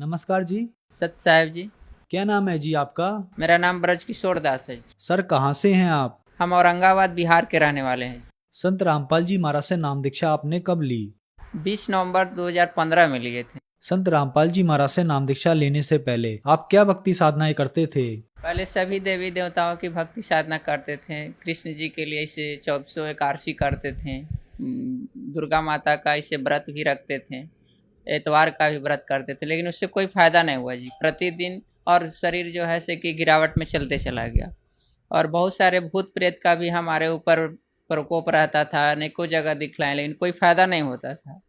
नमस्कार जी। सत साहेब जी। क्या नाम है जी आपका? मेरा नाम ब्रज किशोर दास है। सर कहाँ से हैं आप? हम औरंगाबाद बिहार के रहने वाले हैं। संत रामपाल जी महाराज से नाम दीक्षा आपने कब ली? 20 नवंबर 2015 में लिए थे। संत रामपाल जी महाराज से नाम दीक्षा लेने से पहले आप क्या भक्ति साधनाएं करते थे? पहले सभी देवी देवताओं की भक्ति साधना करते थे। कृष्ण जी के लिए इसे 24 एकादशी करते थे। दुर्गा माता का इसे व्रत भी रखते थे। एतवार का भी व्रत करते थे, लेकिन उससे कोई फायदा नहीं हुआ जी। प्रतिदिन और शरीर जो है से कि गिरावट में चलते चला गया। और बहुत सारे भूत प्रेत का भी हमारे ऊपर प्रकोप रहता था। अनेकों जगह दिखलाए, लेकिन कोई फायदा नहीं होता था।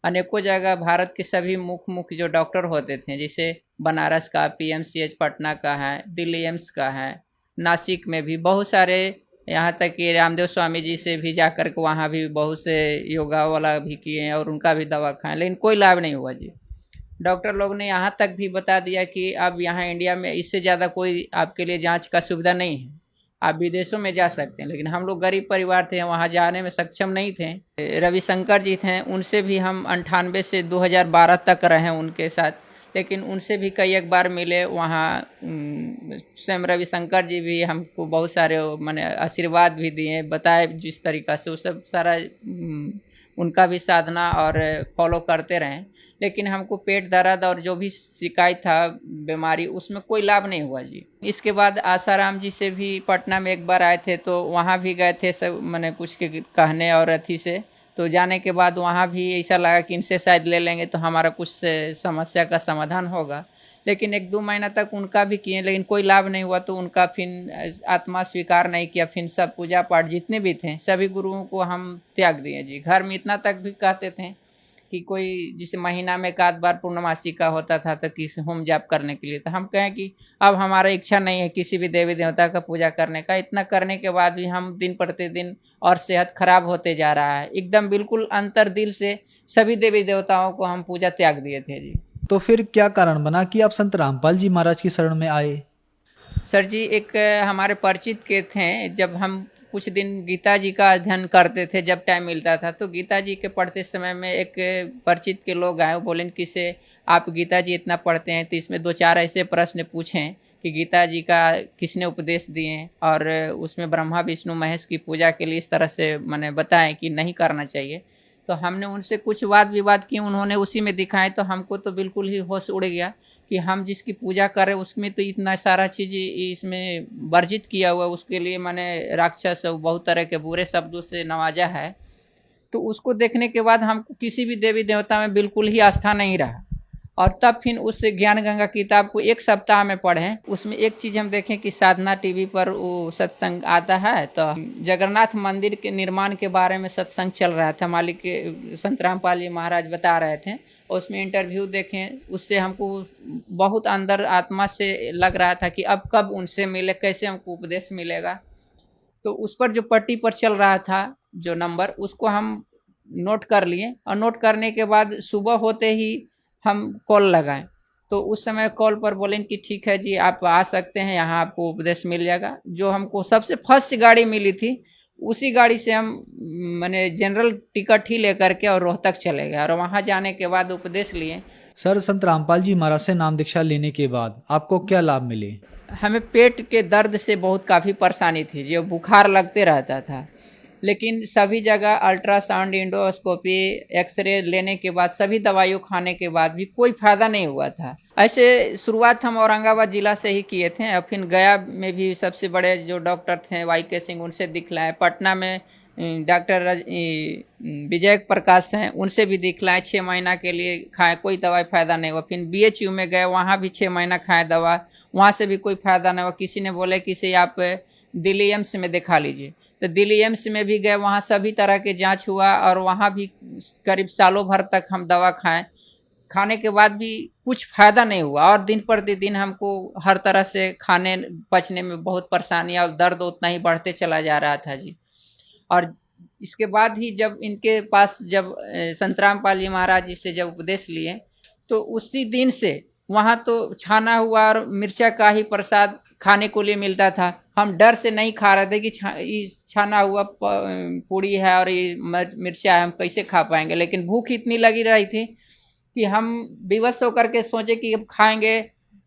अनेकों जगह भारत के सभी मुख्य जो डॉक्टर होते थे, जैसे बनारस का पीएमसीएच पटना का है, दिल्ली एम्स का है, नासिक में भी बहुत सारे, यहाँ तक कि रामदेव स्वामी जी से भी जाकर के वहाँ भी बहुत से योगा वाला भी किए हैं और उनका भी दवा खाएं, लेकिन कोई लाभ नहीं हुआ जी। डॉक्टर लोग ने यहाँ तक भी बता दिया कि अब यहाँ इंडिया में इससे ज़्यादा कोई आपके लिए जांच का सुविधा नहीं है, आप विदेशों में जा सकते हैं। लेकिन हम लोग गरीब परिवार थे, वहाँ जाने में सक्षम नहीं थे। रविशंकर जी थे, उनसे भी हम 98 से 2012 तक रहे उनके साथ, लेकिन उनसे भी कई एक बार मिले वहाँ। स्वयं रविशंकर जी भी हमको बहुत सारे माने आशीर्वाद भी दिए, बताए जिस तरीक़ा से, वो सब सारा उनका भी साधना और फॉलो करते रहें। लेकिन हमको पेट दर्द और जो भी शिकायत था बीमारी, उसमें कोई लाभ नहीं हुआ जी। इसके बाद आसाराम जी से भी पटना में एक बार आए थे, तो वहाँ भी गए थे सब मैंने कुछ के कहने और अथी से। तो जाने के बाद वहाँ भी ऐसा लगा कि इनसे शायद ले लेंगे तो हमारा कुछ समस्या का समाधान होगा। लेकिन 1-2 महीना तक उनका भी किए, लेकिन कोई लाभ नहीं हुआ। तो उनका फिर आत्मा स्वीकार नहीं किया। फिर सब पूजा पाठ जितने भी थे सभी गुरुओं को हम त्याग दिए जी। घर में इतना तक भी कहते थे कि कोई जिसे महीना में एक आध बार पूर्णमासी का होता था तो किसी होम जाप करने के लिए, तो हम कहें कि अब हमारा इच्छा नहीं है किसी भी देवी देवता का पूजा करने का। इतना करने के बाद भी हम दिन प्रतिदिन और सेहत खराब होते जा रहा है एकदम। बिल्कुल अंतर दिल से सभी देवी देवताओं को हम पूजा त्याग दिए थे जी। तो फिर क्या कारण बना कि आप संत रामपाल जी महाराज की शरण में आए? सर जी, एक हमारे परिचित के थे, जब हम कुछ दिन गीता जी का अध्ययन करते थे, जब टाइम मिलता था, तो गीता जी के पढ़ते समय में एक परिचित के लोग आए, वो बोले कि से आप गीता जी इतना पढ़ते हैं तो इसमें 2-4 ऐसे प्रश्न पूछें कि गीता जी का किसने उपदेश दिए, और उसमें ब्रह्मा विष्णु महेश की पूजा के लिए इस तरह से मैंने बताएं कि नहीं करना चाहिए। तो हमने उनसे कुछ वाद विवाद किए, उन्होंने उसी में दिखाए। तो हमको तो बिल्कुल ही होश उड़ गया कि हम जिसकी पूजा कर रहे हैं उसमें तो इतना सारा चीज़ इसमें वर्जित किया हुआ, उसके लिए मैंने राक्षस बहुत तरह के बुरे शब्दों से नवाजा है। तो उसको देखने के बाद हमको किसी भी देवी देवता में बिल्कुल ही आस्था नहीं रहा। और तब फिर उस ज्ञान गंगा किताब को 1 सप्ताह में पढ़ें। उसमें एक चीज़ हम देखें कि साधना टीवी पर वो सत्संग आता है, तो जगन्नाथ मंदिर के निर्माण के बारे में सत्संग चल रहा था, मालिक संत रामपाल जी महाराज बता रहे थे। उसमें इंटरव्यू देखें, उससे हमको बहुत अंदर आत्मा से लग रहा था कि अब कब उनसे मिले, कैसे हमको उपदेश मिलेगा। तो उस पर जो पट्टी पर चल रहा था जो नंबर, उसको हम नोट कर लिए, और नोट करने के बाद सुबह होते ही हम कॉल लगाएं। तो उस समय कॉल पर बोलें कि ठीक है जी, आप आ सकते हैं, यहाँ आपको उपदेश मिल जाएगा। जो हमको सबसे फर्स्ट गाड़ी मिली थी, उसी गाड़ी से हम मैंने जनरल टिकट ही लेकर के और रोहतक चले गए, और वहाँ जाने के बाद उपदेश लिए। सर संत रामपाल जी महाराज से नाम दीक्षा लेने के बाद आपको क्या लाभ मिले? हमें पेट के दर्द से बहुत काफ़ी परेशानी थी, जो बुखार लगते रहता था। लेकिन सभी जगह अल्ट्रासाउंड, इंडोस्कोपी, एक्सरे लेने के बाद, सभी दवाइयों खाने के बाद भी कोई फ़ायदा नहीं हुआ था। ऐसे शुरुआत हम औरंगाबाद ज़िला से ही किए थे, और फिर गया में भी सबसे बड़े जो डॉक्टर थे YK सिंह, उनसे दिखलाए। पटना में डॉक्टर विजय प्रकाश हैं, उनसे भी दिखलाए। 6 महीना के लिए खाए, कोई दवाई फ़ायदा नहीं हुआ। फिर BHU में गए, वहाँ भी 6 महीना खाए दवा, वहाँ से भी कोई फ़ायदा नहीं हुआ। किसी ने बोले कि से आप दिल्ली एम्स में दिखा लीजिए, तो दिल्ली एम्स में भी गए, वहाँ सभी तरह के जांच हुआ, और वहाँ भी करीब सालों भर तक हम दवा खाएं। खाने के बाद भी कुछ फ़ायदा नहीं हुआ, और दिन प्रतिदिन हमको हर तरह से खाने पचने में बहुत परेशानी, और दर्द उतना ही बढ़ते चला जा रहा था जी। और इसके बाद ही जब इनके पास जब संत रामपाल जी महाराज जी से जब उपदेश लिए, तो उसी दिन से वहाँ तो छाना हुआ और मिर्चा का ही प्रसाद खाने को लिए मिलता था। हम डर से नहीं खा रहे थे कि ये छाना हुआ पूड़ी है और ये मिर्चा है, हम कैसे खा पाएंगे। लेकिन भूख इतनी लगी रही थी कि हम विवश होकर के सोचे कि अब खाएंगे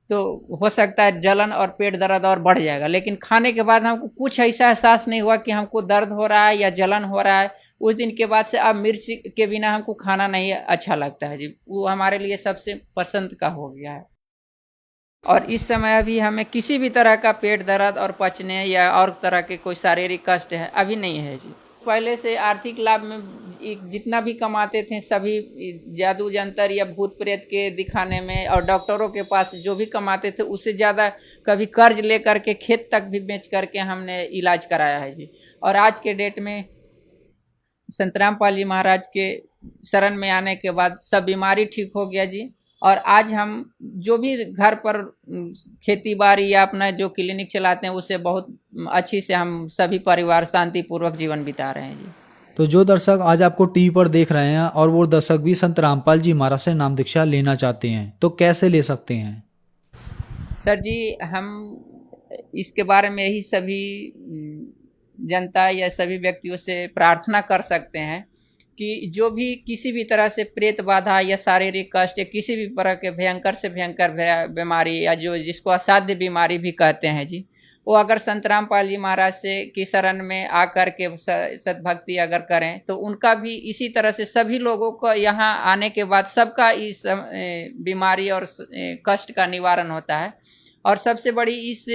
तो हो सकता है जलन और पेट दर्द और बढ़ जाएगा, लेकिन खाने के बाद हमको कुछ ऐसा एहसास नहीं हुआ कि हमको दर्द हो रहा है या जलन हो रहा है। उस दिन के बाद से अब मिर्च के बिना हमको खाना नहीं अच्छा लगता है जी, वो हमारे लिए सबसे पसंद का हो गया है। और इस समय अभी हमें किसी भी तरह का पेट दर्द और पचने या और तरह के कोई शारीरिक कष्ट है अभी नहीं है जी। पहले से आर्थिक लाभ में जितना भी कमाते थे सभी जादू जंतर या भूत प्रेत के दिखाने में और डॉक्टरों के पास जो भी कमाते थे उससे ज़्यादा कभी कर्ज लेकर के खेत तक भी बेच करके हमने इलाज कराया है जी। और आज के डेट में संत रामपाल जी महाराज के शरण में आने के बाद सब बीमारी ठीक हो गया जी। और आज हम जो भी घर पर खेती बाड़ी या अपना जो क्लिनिक चलाते हैं उससे बहुत अच्छी से हम सभी परिवार शांतिपूर्वक जीवन बिता रहे हैं जी। तो जो दर्शक आज आपको टीवी पर देख रहे हैं और वो दर्शक भी संत रामपाल जी महाराज से नाम दीक्षा लेना चाहते हैं तो कैसे ले सकते हैं? सर जी, हम इसके बारे में ही सभी जनता या सभी व्यक्तियों से प्रार्थना कर सकते हैं कि जो भी किसी भी तरह से प्रेत बाधा या शारीरिक कष्ट या किसी भी तरह के भयंकर से भयंकर बीमारी या जो जिसको असाध्य बीमारी भी कहते हैं जी, वो अगर संत रामपाल जी महाराज से की शरण में आकर के सद्भक्ति अगर करें तो उनका भी इसी तरह से सभी लोगों को यहाँ आने के बाद सबका इस बीमारी और कष्ट का निवारण होता है। और सबसे बड़ी इस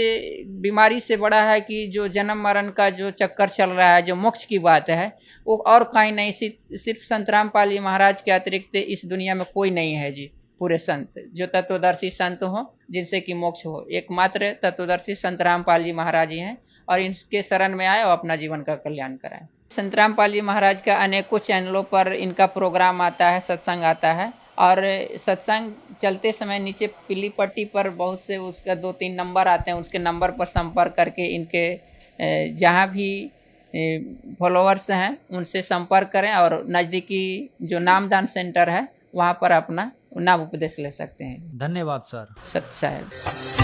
बीमारी से बड़ा है कि जो जन्म मरण का जो चक्कर चल रहा है, जो मोक्ष की बात है, वो और कहीं नहीं, सिर्फ संत रामपाल जी महाराज के अतिरिक्त इस दुनिया में कोई नहीं है जी। पूरे संत जो तत्वदर्शी संत हो जिनसे कि मोक्ष हो, एकमात्र तत्वदर्शी संत रामपाल जी महाराज ही हैं। और इनके शरण में आए और अपना जीवन का कल्याण कराएं। संत रामपाल जी महाराज का अनेकों चैनलों पर इनका प्रोग्राम आता है, सत्संग आता है। और सत्संग चलते समय नीचे पीली पट्टी पर बहुत से उसका 2-3 नंबर आते हैं, उसके नंबर पर संपर्क करके इनके जहाँ भी फॉलोअर्स हैं उनसे संपर्क करें और नज़दीकी जो नामदान सेंटर है वहाँ पर अपना नाम उपदेश ले सकते हैं। धन्यवाद सर। सत साहेब।